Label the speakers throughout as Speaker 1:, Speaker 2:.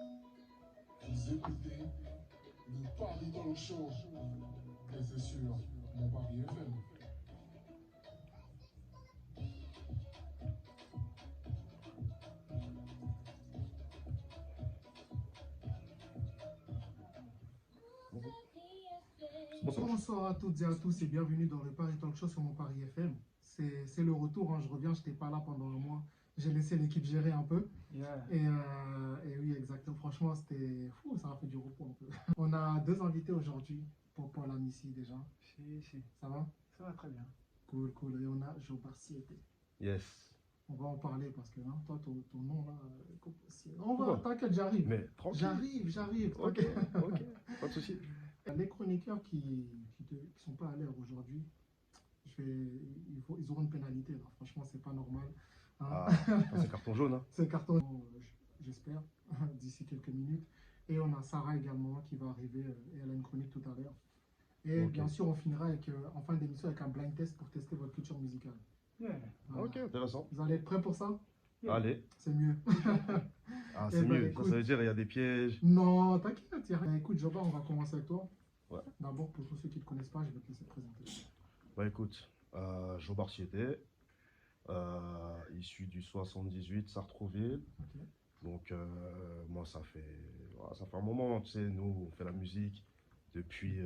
Speaker 1: Vous écoutez le Paris Talk Show. Et c'est sur mon Paris FM.
Speaker 2: Bonsoir à toutes et à tous et bienvenue dans le Paris Talk Show sur mon Paris FM. C'est le retour, hein. Je reviens, je n'étais pas là pendant un mois. J'ai laissé l'équipe gérer un peu.
Speaker 3: Yeah.
Speaker 2: Et oui, exactement. Franchement, c'était fou, ça a fait du repos un peu. On a deux invités aujourd'hui pour Paul Amici déjà.
Speaker 3: Si.
Speaker 2: Ça va?
Speaker 3: Ça va très bien.
Speaker 2: Cool. Et on a Jobar Siete.
Speaker 4: Yes.
Speaker 2: On va en parler parce que toi, ton nom là, on va, t'inquiète, j'arrive.
Speaker 4: Mais tranquille.
Speaker 2: J'arrive.
Speaker 4: Ok, pas de souci.
Speaker 2: Les chroniqueurs qui sont pas à l'heure aujourd'hui, ils auront une pénalité là. Franchement, c'est pas normal. Hein.
Speaker 4: Ah, c'est carton jaune. Hein.
Speaker 2: C'est carton jaune, j'espère, d'ici quelques minutes. Et on a Sarah également qui va arriver et elle a une chronique tout à l'heure. Et
Speaker 4: Okay.
Speaker 2: bien sûr, on finira en fin d'émission avec un blind test pour tester votre culture musicale.
Speaker 3: Yeah.
Speaker 2: Voilà.
Speaker 4: Ok, intéressant.
Speaker 2: Vous allez être prêts pour ça?
Speaker 3: Yeah.
Speaker 4: Allez.
Speaker 2: C'est mieux.
Speaker 4: Ah,
Speaker 2: Eh
Speaker 4: c'est
Speaker 2: ben,
Speaker 4: mieux.
Speaker 2: écoute.
Speaker 4: Ça veut dire il y a des pièges.
Speaker 2: Non, t'inquiète. Écoute, Jobar, on va commencer avec toi.
Speaker 4: Ouais.
Speaker 2: D'abord, pour tous ceux qui ne te connaissent pas, je vais te laisser te présenter.
Speaker 4: Bah écoute, Jobar Siete, issu du 78, Sartrouville.
Speaker 2: Ok.
Speaker 4: Donc moi ça fait un moment, tu sais, nous on fait la musique depuis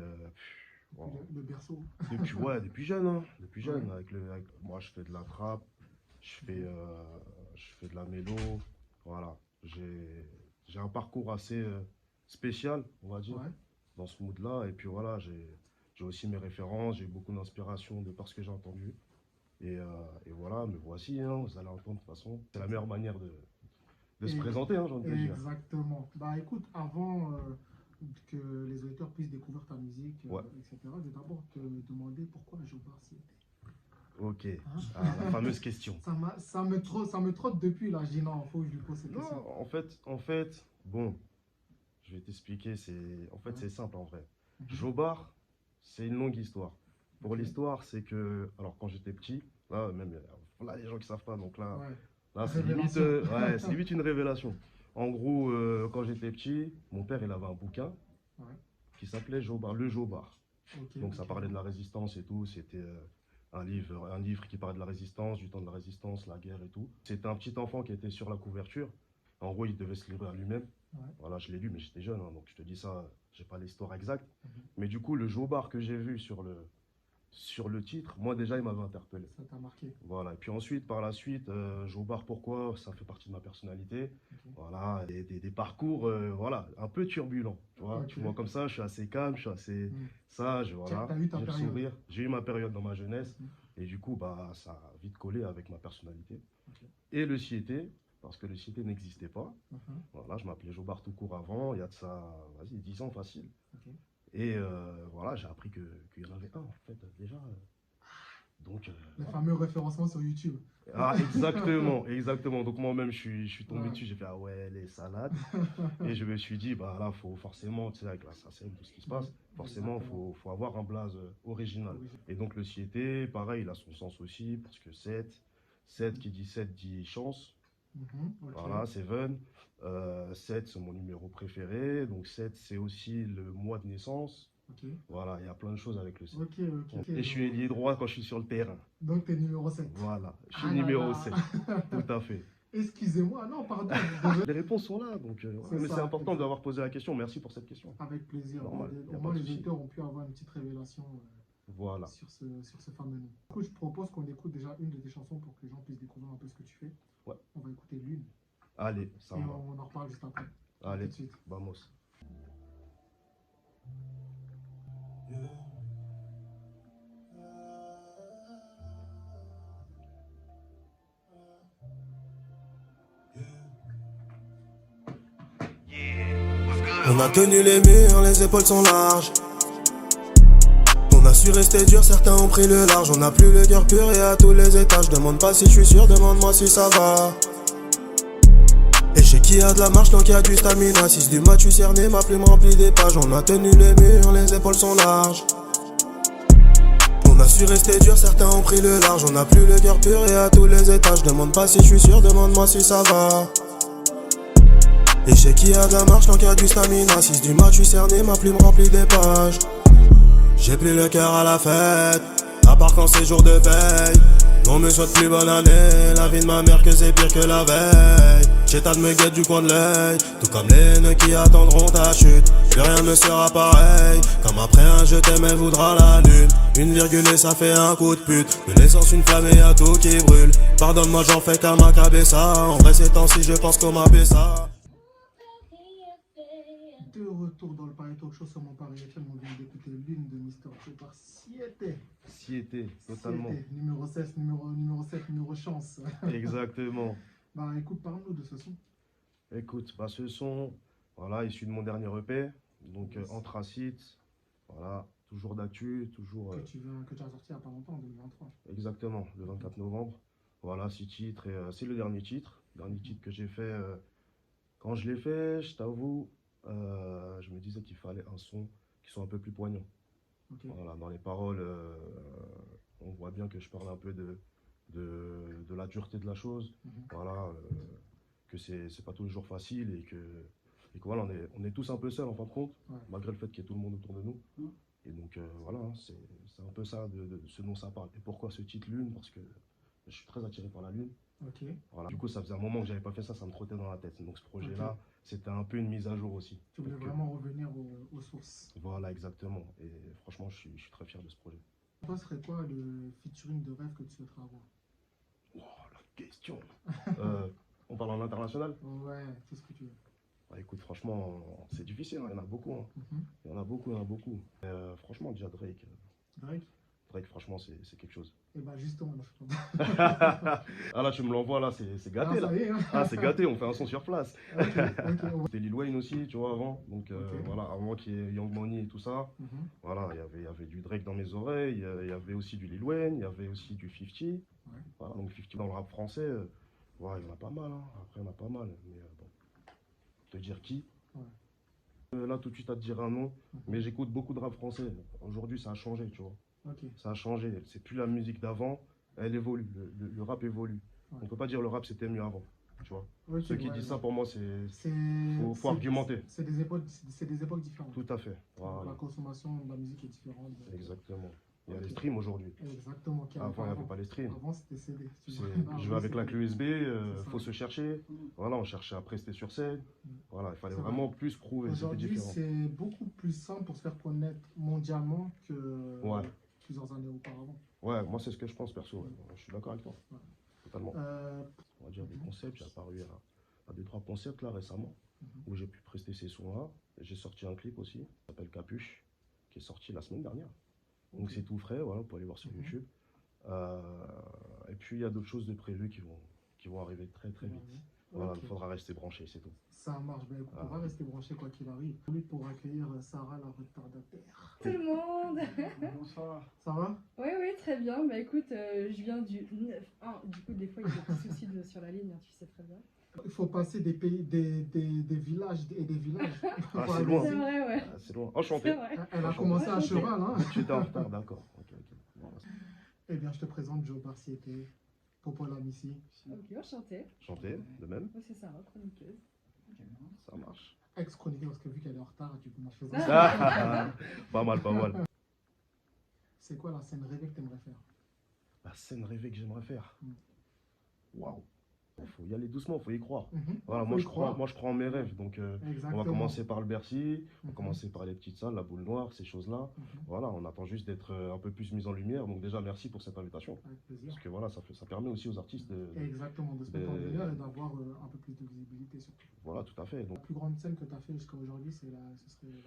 Speaker 2: Le berceau.
Speaker 4: depuis jeune, hein, depuis jeune.
Speaker 2: Ouais.
Speaker 4: Moi je fais de la trap, je fais de la mélo, voilà. J'ai un parcours assez spécial, on va dire,
Speaker 2: Ouais.
Speaker 4: dans ce mood-là. Et puis voilà, j'ai aussi mes références, j'ai beaucoup d'inspiration de par ce que j'ai entendu. Et voilà, me voici, hein, vous allez entendre de toute façon. C'est la meilleure manière de se présenter, hein, j'ai envie de dire.
Speaker 2: Exactement. Bah écoute, avant que les auditeurs puissent découvrir ta musique,
Speaker 4: Ouais.
Speaker 2: etc., je vais d'abord te demander pourquoi Jobar Siete.
Speaker 4: Ok,
Speaker 2: Hein?
Speaker 4: la fameuse question.
Speaker 2: Ça me trotte depuis là. Je dis non, il faut que je lui pose cette question.
Speaker 4: Non, en fait, bon, je vais t'expliquer, c'est simple en vrai.
Speaker 2: Mhm.
Speaker 4: Jobar, c'est une longue histoire. Pour
Speaker 2: Ok.
Speaker 4: l'histoire, c'est que, alors quand j'étais petit, là, même, là, les gens qui savent pas, donc là,
Speaker 2: Ouais.
Speaker 4: là c'est limite,
Speaker 2: Révélation.
Speaker 4: c'est limite une révélation. En gros, quand j'étais petit, mon père, il avait un bouquin
Speaker 2: Ouais.
Speaker 4: qui s'appelait Jobar, le Jobar.
Speaker 2: Ok,
Speaker 4: Donc ça
Speaker 2: ok.
Speaker 4: parlait de la résistance et tout, c'était un livre qui parlait de la résistance, du temps de la résistance, la guerre et tout. C'était un petit enfant qui était sur la couverture. En gros, il devait se livrer à lui-même.
Speaker 2: Ouais.
Speaker 4: Voilà, je l'ai lu, mais j'étais jeune, hein, donc je te dis ça, j'ai pas l'histoire exacte.
Speaker 2: Mhm.
Speaker 4: Mais du coup, le Jobar que j'ai vu sur le titre, moi déjà, il m'avait interpellé.
Speaker 2: Ça t'a marqué.
Speaker 4: Voilà, et puis ensuite, par la suite, Jobar, pourquoi? Ça fait partie de ma personnalité.
Speaker 2: Ok.
Speaker 4: Voilà, des parcours, voilà, un peu turbulents. Tu vois,
Speaker 2: Ok.
Speaker 4: tu vois comme ça, je suis assez calme, je suis assez
Speaker 2: Mm.
Speaker 4: sage, voilà.
Speaker 2: T'as eu ta
Speaker 4: J'ai le
Speaker 2: période.
Speaker 4: sourire. J'ai eu ma période dans ma jeunesse,
Speaker 2: Mm.
Speaker 4: et du coup, bah, ça a vite collé avec ma personnalité.
Speaker 2: Ok.
Speaker 4: Et le Siete, parce que le Siete n'existait pas.
Speaker 2: Mhm.
Speaker 4: Voilà, je m'appelais Jobar tout court avant, il y a de ça, vas-y, 10 ans facile.
Speaker 2: Ok.
Speaker 4: Et voilà, j'ai appris qu'il y en avait un, en fait, déjà. Donc,
Speaker 2: Le
Speaker 4: voilà.
Speaker 2: fameux référencement sur YouTube.
Speaker 4: Ah, exactement, exactement. Donc moi-même, je suis tombé
Speaker 2: Ouais.
Speaker 4: dessus, j'ai fait, ah ouais, les salades. Et je me suis dit, bah là, faut forcément, tu sais, avec la SACEM, tout ce qui se passe, forcément,
Speaker 2: Exactement.
Speaker 4: faut avoir un blaze original.
Speaker 2: Original.
Speaker 4: Et donc le Siete, pareil, il a son sens aussi, parce que 7 qui dit 7 dit chance.
Speaker 2: Mhm. Ok.
Speaker 4: Voilà, Seven. 7, c'est mon numéro préféré. Donc 7, c'est aussi le mois de naissance.
Speaker 2: Ok.
Speaker 4: Voilà, il y a plein de choses avec le 7.
Speaker 2: Ok.
Speaker 4: Et je suis ailier droit quand je suis sur le terrain.
Speaker 2: Donc, t'es numéro 7.
Speaker 4: Voilà, je suis
Speaker 2: Ah
Speaker 4: le
Speaker 2: là
Speaker 4: numéro
Speaker 2: là.
Speaker 4: 7. Tout à fait.
Speaker 2: Excusez-moi, non, pardon.
Speaker 4: Les réponses sont là, donc voilà.
Speaker 2: C'est
Speaker 4: Mais
Speaker 2: ça.
Speaker 4: c'est important d'avoir posé la question. Merci pour cette question.
Speaker 2: Avec plaisir.
Speaker 4: Normal, y a
Speaker 2: Au
Speaker 4: pas
Speaker 2: moins,
Speaker 4: de
Speaker 2: les
Speaker 4: souci.
Speaker 2: auditeurs ont pu avoir une petite révélation
Speaker 4: Voilà.
Speaker 2: sur ce fameux nom. Du coup, je propose qu'on écoute déjà une de tes chansons pour que les gens puissent découvrir un peu ce que tu fais.
Speaker 4: Ouais.
Speaker 2: On va écouter l'une
Speaker 4: Allez, ça
Speaker 2: et
Speaker 4: me va.
Speaker 2: on en reparle juste après. À
Speaker 4: Allez,
Speaker 2: tout de suite.
Speaker 4: vamos.
Speaker 5: On a tenu les murs, les épaules sont larges. On a su rester dur, certains ont pris le large. On a plus le cœur pur et à tous les étages. Demande pas si je suis sûr, demande-moi si ça va. Et chez qui a de la marche, donc y a du stamina. 6 du mat, je suis cerné, ma plume remplie des pages. On a tenu les murs, les épaules sont larges. On a su rester dur, certains ont pris le large. On a plus le cœur pur et à tous les étages. Demande pas si je suis sûr, demande-moi si ça va. Et je sais qu'il y a de la marche tant qu'il y a du stamina. 6 du mat, je suis cerné, ma plume remplie des pages. J'ai plus le cœur à la fête, à part quand c'est jour de veille. On me souhaite plus bonne année, la vie de ma mère que c'est pire que la veille. J'étais de me guette du coin de l'œil, tout comme les nœuds qui attendront ta chute. Plus rien ne sera pareil, comme après un je t'aime elle voudra la lune. Une virgule et ça fait un coup de pute, me laissant une flamme et y'a tout qui brûle. Pardonne-moi j'en fais qu'à ma cabessa, en vrai ces temps-ci je pense qu'on m'a fait ça.
Speaker 2: De retour dans le Paris Talk Show sur mon Paris FM, on vient d'écouter l'une de Mister J par Siete.
Speaker 4: Siete, totalement.
Speaker 2: Siete, numéro 16, numéro 7, numéro chance.
Speaker 4: Exactement.
Speaker 2: Bah écoute, parle-nous de ce son.
Speaker 4: Écoute, bah, ce son, voilà, issu de mon dernier EP, donc
Speaker 2: Yes.
Speaker 4: Anthracite, voilà, toujours d'actu, toujours.
Speaker 2: Que tu as sorti il n'y a pas longtemps, en 2023.
Speaker 4: Exactement, le 24 novembre. Voilà, 6 titres, et c'est le dernier titre que j'ai fait. Quand je l'ai fait, je t'avoue, je me disais qu'il fallait un son qui soit un peu plus poignant.
Speaker 2: Ok.
Speaker 4: Voilà, dans les paroles, on voit bien que je parle un peu de la dureté de la chose.
Speaker 2: Mhm.
Speaker 4: Voilà, que c'est pas toujours facile et que voilà, on est tous un peu seuls en fin de compte,
Speaker 2: Ouais.
Speaker 4: malgré le fait qu'il y ait tout le monde autour de nous.
Speaker 2: Mhm.
Speaker 4: Et donc voilà, hein, c'est un peu ça de ce dont ça parle. Et pourquoi ce titre Lune? Parce que je suis très attiré par la Lune.
Speaker 2: Ok.
Speaker 4: Voilà. Du coup, ça faisait un moment que j'avais pas fait ça, ça me trottait dans la tête. Donc ce projet-là, c'était un peu une mise à jour aussi.
Speaker 2: Tu voulais
Speaker 4: Donc,
Speaker 2: vraiment revenir aux sources.
Speaker 4: voilà, exactement. Et franchement, je suis très fier de ce projet.
Speaker 2: Toi, serait quoi le featuring de rêve que tu souhaiterais avoir?
Speaker 4: Oh, la question. On parle en international?
Speaker 2: Ouais, tout ce que tu veux.
Speaker 4: Bah, écoute, franchement, c'est difficile, hein, il y en a beaucoup. Hein.
Speaker 2: Mhm.
Speaker 4: Il y en a beaucoup, il y en a beaucoup. Franchement, déjà Drake.
Speaker 2: Drake?
Speaker 4: Drake, franchement, c'est quelque chose.
Speaker 2: Et bah justement, là, je
Speaker 4: Ah là, tu me l'envoies là, c'est gâté
Speaker 2: Ah,
Speaker 4: là.
Speaker 2: ça y est, hein.
Speaker 4: Ah, c'est gâté, on fait un son sur place.
Speaker 2: Ok, ok.
Speaker 4: C'était Lil Wayne aussi, tu vois, avant. Donc
Speaker 2: Ok.
Speaker 4: voilà, avant qu'il y ait Young Money et tout ça.
Speaker 2: Mhm.
Speaker 4: Voilà, il y avait du Drake dans mes oreilles, il y avait aussi du Lil Wayne, il y avait aussi du 50.
Speaker 2: Ouais.
Speaker 4: Voilà, donc 50 dans le rap français, ouais, il y en a pas mal. Hein. Après, il y en a pas mal. Mais bon, te dire qui?
Speaker 2: Ouais.
Speaker 4: Là, tout de suite, à te dire un nom.
Speaker 2: Mhm.
Speaker 4: Mais j'écoute beaucoup de rap français. Aujourd'hui, ça a changé, tu vois.
Speaker 2: Ok.
Speaker 4: Ça a changé. C'est plus la musique d'avant, elle évolue. Le rap évolue.
Speaker 2: Ouais.
Speaker 4: On peut pas dire le rap c'était mieux avant, tu vois.
Speaker 2: Ok,
Speaker 4: Ceux qui
Speaker 2: ouais,
Speaker 4: disent
Speaker 2: ouais.
Speaker 4: ça, pour moi, faut
Speaker 2: C'est-
Speaker 4: argumenter.
Speaker 2: C'est des époques différentes.
Speaker 4: Tout à fait. Voilà.
Speaker 2: La consommation de la musique est différente. donc,
Speaker 4: Exactement. Il y a
Speaker 2: Ok.
Speaker 4: les streams aujourd'hui.
Speaker 2: Exactement. qu'il y
Speaker 4: Avant, il n'y avait
Speaker 2: avant.
Speaker 4: pas les streams.
Speaker 2: Avant, c'était CD. tu
Speaker 4: C'est-
Speaker 2: vois. Ah,
Speaker 4: Je vais
Speaker 2: oui,
Speaker 4: avec la
Speaker 2: c'était-
Speaker 4: clé USB,
Speaker 2: C'est ça.
Speaker 4: faut se chercher. Voilà, on cherchait à prester sur scène.
Speaker 2: Mm.
Speaker 4: Voilà, il fallait
Speaker 2: C'est
Speaker 4: vraiment plus prouver. C'était
Speaker 2: Aujourd'hui,
Speaker 4: différent.
Speaker 2: c'est beaucoup plus simple pour se faire connaître mondialement que
Speaker 4: Ouais.
Speaker 2: plusieurs années auparavant.
Speaker 4: Ouais, moi, c'est ce que je pense, perso. Ouais. Je suis d'accord avec toi.
Speaker 2: Ouais.
Speaker 4: Totalement.
Speaker 2: Euh,
Speaker 4: On va dire des concepts. J'ai apparu à 2-3 concepts là récemment
Speaker 2: Mhm.
Speaker 4: où j'ai pu prester ces sons-là. J'ai sorti un clip aussi, qui s'appelle Capuche, qui est sorti la semaine dernière. Donc
Speaker 2: Ok.
Speaker 4: c'est tout frais, voilà, vous pouvez aller voir sur
Speaker 2: Mhm.
Speaker 4: YouTube. Et puis il y a d'autres choses de prévues qui vont arriver très très vite. Voilà,
Speaker 2: Ok.
Speaker 4: il faudra rester branché, c'est tout.
Speaker 2: Ça marche. Ben, écoute, on va rester branché quoi qu'il arrive. Pour accueillir Sarah, la retardataire.
Speaker 3: Tout le monde.
Speaker 4: Bonsoir.
Speaker 2: Ça va?
Speaker 3: Oui, oui, très bien. Bah écoute, je viens du 9-1. Du coup, des fois, il y a des petits soucis sur la ligne, hein, tu sais très bien.
Speaker 2: Il faut passer des pays, des villages et des villages.
Speaker 4: Ah,
Speaker 2: Pour
Speaker 4: c'est
Speaker 2: aller
Speaker 4: loin.
Speaker 3: C'est
Speaker 2: ici.
Speaker 3: vrai, ouais.
Speaker 4: Ah, c'est loin.
Speaker 3: C'est
Speaker 4: Enchanté.
Speaker 3: vrai.
Speaker 2: Elle a commencé à cheval, hein.
Speaker 4: Tu étais en retard, d'accord. Ok, ok. Bon,
Speaker 2: Eh bien, je te présente Joe Barciete, Popo Lamissi,
Speaker 3: Ok, enchanté.
Speaker 4: enchanté, de même.
Speaker 3: Moi, c'est Sarah, chroniqueuse.
Speaker 4: Ça marche.
Speaker 2: ex-chroniqueur, parce que vu qu'elle est en retard, du coup, moi, je fais
Speaker 4: Ah, pas mal, pas mal.
Speaker 2: C'est quoi la scène rêvée que tu aimerais faire?
Speaker 4: La scène rêvée que j'aimerais faire.
Speaker 2: Mm.
Speaker 4: Waouh. Il faut y aller doucement, il faut y croire.
Speaker 2: Mhm.
Speaker 4: Voilà,
Speaker 2: Faut
Speaker 4: moi
Speaker 2: y
Speaker 4: je crois
Speaker 2: croire.
Speaker 4: en mes rêves. Donc on
Speaker 2: Exactement.
Speaker 4: va commencer par le Bercy, on va
Speaker 2: Mhm.
Speaker 4: commencer par les petites salles, la boule noire, ces choses-là.
Speaker 2: Mhm.
Speaker 4: Voilà, on attend juste d'être un peu plus mis en lumière. Donc déjà, merci pour cette invitation.
Speaker 2: Avec plaisir.
Speaker 4: Parce que voilà, ça permet aussi aux artistes de...
Speaker 2: Exactement, de se mettre en lumière et d'avoir un peu plus de visibilité surtout.
Speaker 4: Voilà, tout à fait.
Speaker 2: La
Speaker 4: Donc
Speaker 2: plus grande scène que tu as fait jusqu'à aujourd'hui, ce serait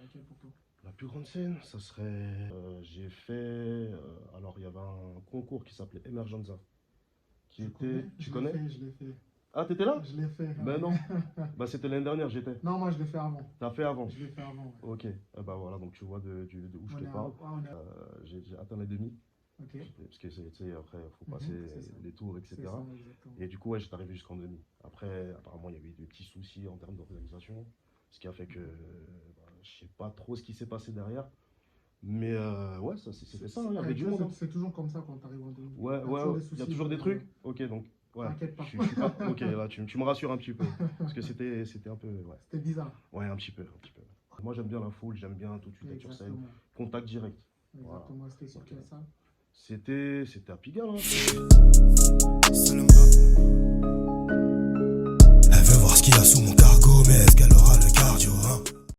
Speaker 2: laquelle pour toi?
Speaker 4: la plus grande scène, ça serait... j'ai fait... alors il y avait un concours qui s'appelait Emergenza. Qui était... Tu connais?
Speaker 2: Je l'ai fait.
Speaker 4: Ah, t'étais là?
Speaker 2: Je l'ai fait.
Speaker 4: Ben non. Bah c'était l'année dernière, j'étais.
Speaker 2: Non, moi je l'ai fait avant.
Speaker 4: T'as fait avant?
Speaker 2: Je l'ai fait avant. Ouais.
Speaker 4: Ok. Bah voilà, donc tu vois de où je
Speaker 2: On
Speaker 4: te
Speaker 2: est à-
Speaker 4: parle.
Speaker 2: ouais, on est à-
Speaker 4: J'ai atteint les demi.
Speaker 2: Ok.
Speaker 4: Parce que tu sais, après, il faut
Speaker 2: Mhm,
Speaker 4: passer
Speaker 2: c'est ça.
Speaker 4: les tours, etc.
Speaker 2: C'est ça, exactement.
Speaker 4: Et du coup, ouais, j'étais arrivé jusqu'en demi. Après, apparemment, il y avait eu des petits soucis en termes d'organisation. Ce qui a fait que je sais pas trop ce qui s'est passé derrière. Mais ouais, ça, c'était ça, hein, il y avait du monde. Hein.
Speaker 2: C'est toujours comme ça quand tu arrives en demi.
Speaker 4: Ouais,
Speaker 2: Il y a
Speaker 4: ouais,
Speaker 2: toujours
Speaker 4: ouais.
Speaker 2: des
Speaker 4: Il y a
Speaker 2: soucis,
Speaker 4: toujours des
Speaker 2: donc,
Speaker 4: trucs. Ok, donc Ouais,
Speaker 2: T'inquiète pas.
Speaker 4: je suis pas... Ok, là, tu me rassures un petit peu. Parce que c'était un peu... Ouais.
Speaker 2: C'était bizarre.
Speaker 4: Ouais, un petit peu. Moi, j'aime bien la foule, j'aime bien tout de suite être sur scène.
Speaker 2: Exactement.
Speaker 4: Contact direct.
Speaker 2: Exactement. C'était sur quelle salle?
Speaker 4: C'était à Pigalle. Hein.
Speaker 5: Elle veut voir ce qu'il y a sous mon